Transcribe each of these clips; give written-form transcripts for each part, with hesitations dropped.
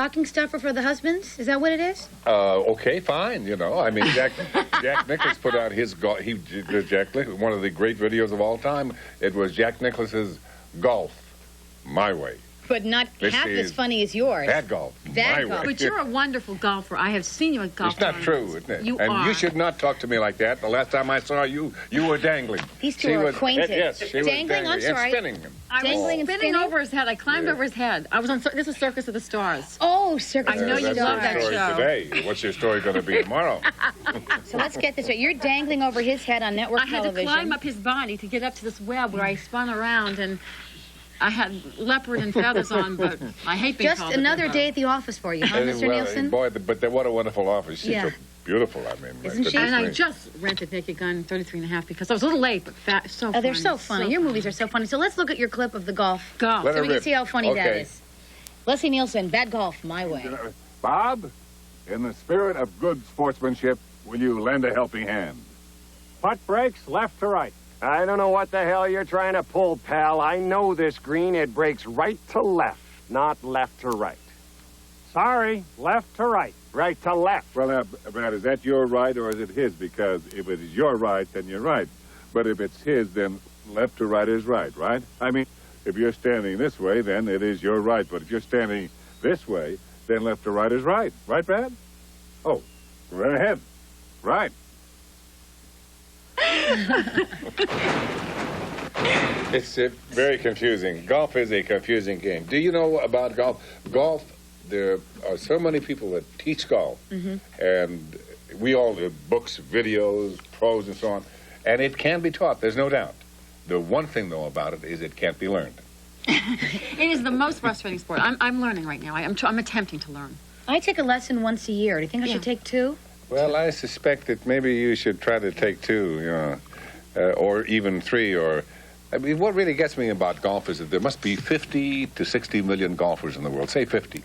Stocking stuffer for the husbands? Is that what it is? Okay, fine. You know, I mean, Jack Nicklaus put out his golf. Jack Nicklaus, one of the great videos of all time. It was Jack Nicklaus's Golf, My Way. But not half as funny as yours. That golf, That my golf. way. But you're a wonderful golfer. I have seen you at golf It's not tournaments. true, isn't it? You and are. you should not talk to me like that. The last time I saw you, you were dangling. These two are acquainted. Yes, she was Dangling? I'm dangling. sorry. And spinning. I Dangling was and spinning spinning? over his head. I climbed Yeah. over his head. I was on. This is Circus of the Stars. Oh, Circus I know of the you That's love your that story show. today. What's your story going to be tomorrow? So let's get this right. You're dangling over his head on network I had television. to climb up his body to get up to this web where I spun around, and I had leopard and feathers on, but I hate being Just called another a day at the office for you, huh, Mr. Well, Nielsen? boy, but what a wonderful office. She's Yeah. so beautiful, I mean. Isn't she? And I just rented Naked Gun 33 and a half because I was a little late, but so funny. Oh, they're so funny. Your movies are so funny. So let's look at your clip of the golf. Golf. Let So her we can rip. see how funny that Okay. is. Leslie Nielsen, Bad Golf, My Way. Bob, in the spirit of good sportsmanship, will you lend a helping hand? Putt breaks left to right. I don't know what the hell you're trying to pull, pal. I know this green. It breaks right to left, not left to right. Sorry, left to right. Right to left. Well, now, Brad, is that your right or is it his? Because if it is your right, then you're right. But if it's his, then left to right is right, right? I mean, if you're standing this way, then it is your right. But if you're standing this way, then left to right is right. Right, Brad? Oh, right ahead. Right. It's very confusing. Golf is a confusing game. Do you know about golf? Golf, there are so many people that teach golf, and we all do books, videos, pros, and so on, and it can be taught, there's no doubt. The one thing, though, about it is it can't be learned. It is the most frustrating sport. I'm learning right now. I'm attempting to learn. I take a lesson once a year. Do you think I should take two? Well, I suspect that maybe you should try to take two, you know, or even three, or... I mean, what really gets me about golf is that there must be 50 to 60 million golfers in the world. Say 50.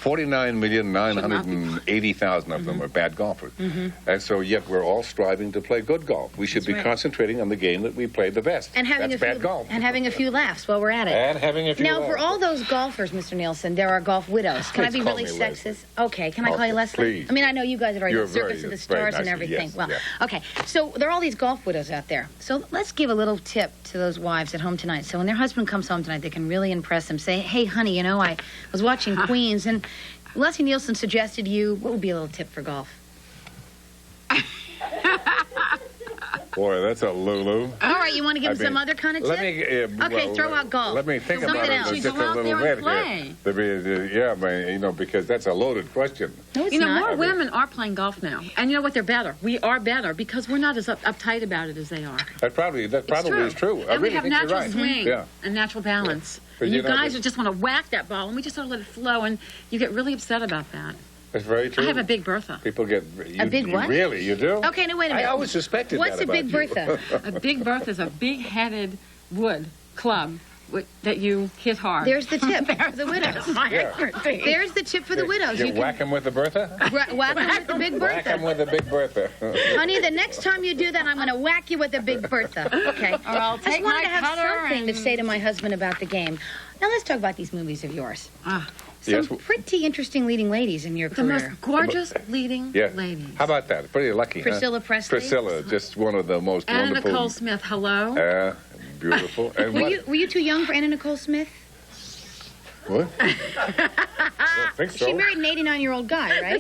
49,980,000 of them are bad golfers. And so yet we're all striving to play good golf. We should be concentrating on the game that we play the best. And having That's a few, bad golf. And having a few laughs while we're at it. And having a few Now, for laughs. all those golfers, Mr. Nielsen, there are golf widows. Can I Please be call really me sexist? Leslie. Okay, can I call you Leslie? Please. I mean, I know you guys are very You're Circus very- of the very Stars nice, and everything. yes, Well, yeah. okay, so there are all these golf widows out there. So let's give a little tip to those wives at home tonight. So when their husband comes home tonight, they can really impress them. Say, hey, honey, you know, I was watching Queens, and Leslie Nielsen suggested what would be a little tip for golf? Boy, that's a Lulu. All right, you want to give I them some mean, other kind of tip? Let me, okay, throw out golf. Let me think Something about else. it You just go a out little there bit and here. Yeah, man, you know, because that's a loaded question. No, it's You know, not. more women are playing golf now. And you know what? They're better. We are better because we're not as uptight about it as they are. That probably is true. I And really we have think you're natural right. swing Yeah. and natural balance. But And you you know, guys the- just want to whack that ball, and we just sort of let it flow, and you get really upset about that. That's very true. I have a big Bertha. People get... A big what? Really, you do? Okay, now wait a minute. I always suspected What's that a big about you. Bertha? A big Bertha is a big-headed wood club that you hit hard. There's the tip for the widows. my Yeah. expertise. There's the tip for the widows. You whack him with the Bertha? Whack them with the big Whack him Bertha. with the big Bertha. Honey, the next time you do that, I'm going to whack you with a big Bertha. Okay. Or I'll I just take wanted my to have cutter something to and- say to my husband about the game. Now let's talk about these movies of yours. Some Yes. pretty interesting leading ladies in your The most career. gorgeous leading Yeah. ladies. How about that? Pretty lucky, Priscilla huh? Presley? Priscilla, just one of the most Anna wonderful... Nicole Smith, hello. Beautiful. And Were you too young for Anna Nicole Smith? What? I don't think so. She married an 89-year-old guy, right?